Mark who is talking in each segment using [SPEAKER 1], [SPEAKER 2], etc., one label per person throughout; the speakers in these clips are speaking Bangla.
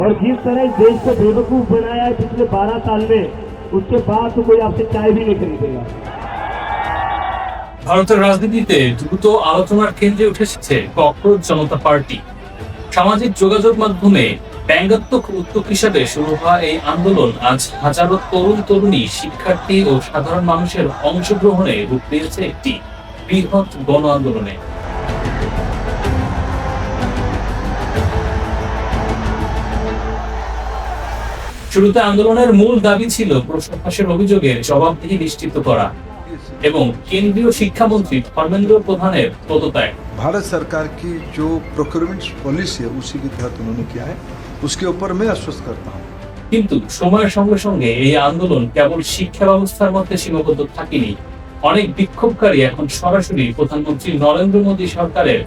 [SPEAKER 1] और जिस तरह इस देश को बेवकूफ बनाया है पिछले 12 साल में, उसके बाद तो कोई आपसे चाय भी नहीं खरीदेगा।
[SPEAKER 2] ভারতের রাজনীতিতে দ্রুত আলোচনার কেন্দ্রে উঠে এসেছে ককরোচ জনতা পার্টি। সামাজিক যোগাযোগ মাধ্যমে ব্যঙ্গাত্মক উদ্যোগ হিসেবে শুরু হওয়া এই আন্দোলন আজ হাজারো তরুণ তরুণী, শিক্ষার্থী ও সাধারণ মানুষের অংশগ্রহণে রূপ দিয়েছে একটি বৃহৎ গণ আন্দোলনে। শুরুতে আন্দোলনের মূল দাবি ছিল প্রশ্ন ফাঁসের অভিযোগের জবাবদিহি নিশ্চিত করা এবং কেন্দ্রীয় শিক্ষামন্ত্রী ধর্মেন্দ্র প্রধানের পদত্যাগ।
[SPEAKER 3] भारत सरकार की जो प्रोक्योरमेंट पॉलिसी है उसी के तहत उन्होंने किया है, उसके ऊपर मैं आश्वस्त करता हूँ।
[SPEAKER 2] কিন্তু সময়ের সঙ্গে সঙ্গে এই আন্দোলন কেবল শিক্ষা ব্যবস্থার মধ্যে সীমাবদ্ধ থাকেনি। অনেক বিক্ষোভকারী এখন সরাসরি প্রধানমন্ত্রী নরেন্দ্র মোদী সরকারের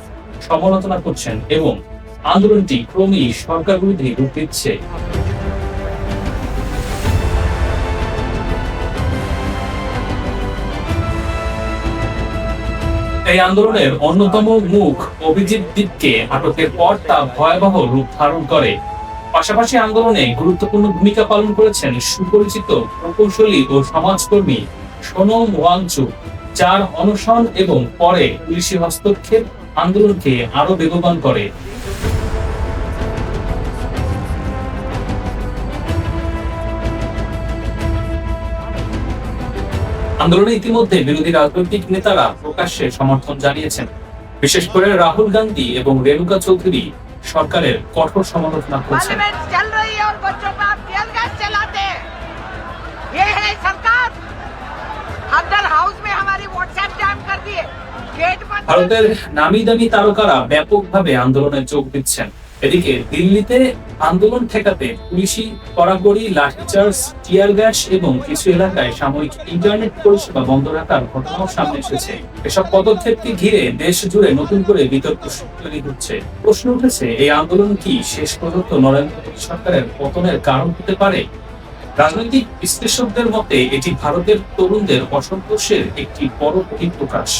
[SPEAKER 2] সমালোচনা করছেন এবং আন্দোলনটি ক্রমেই সরকার বিরোধী রূপ নিচ্ছে। এই আন্দোলনের অন্যতম মুখ অভিজিৎ দীপকে আটকের পর তা ভয়াবহ রূপ ধারণ করে। পাশাপাশি আন্দোলনে গুরুত্বপূর্ণ ভূমিকা পালন করেছেন সুপরিচিত প্রকৌশলী ও সমাজকর্মী সোনম ওয়াংচুক, যার অনশন এবং পরে পুলিশি হস্তক্ষেপ আন্দোলনকে আরো বেগবান করে। আন্দোলনে ইতিমধ্যে বিরোধী রাজনৈতিক নেতারা প্রকাশ্যে সমর্থন জানিয়েছেন। বিশেষ করে রাহুল গান্ধী এবং রেণুকা চৌধুরী সরকারের কঠোর সমালোচনা করেছেন। ভারতের নামি দামি তারকারা ব্যাপকভাবে আন্দোলনে যোগ দিচ্ছেন। এদিকে দিল্লিতে আন্দোলন ঠেকাতে পুলিশি কড়াকড়ি, লাঠিচার্জ, টিয়ার গ্যাস এবং কিছু এলাকায় সাময়িক ইন্টারনেট পরিষেবা বন্ধ রাখার ঘটনাও সামনে এসেছে। এসব পদক্ষেপকে ঘিরে দেশ জুড়ে নতুন করে বিতর্ক তৈরি হচ্ছে। প্রশ্ন উঠেছে, এই আন্দোলন কি শেষ পর্যন্ত নরেন্দ্র মোদী সরকারের পতনের কারণ হতে পারে? রাজনৈতিক বিশ্লেষকদের মতে এটি ভারতের তরুণদের অসন্তোষের একটি বড় বহিঃপ্রকাশ।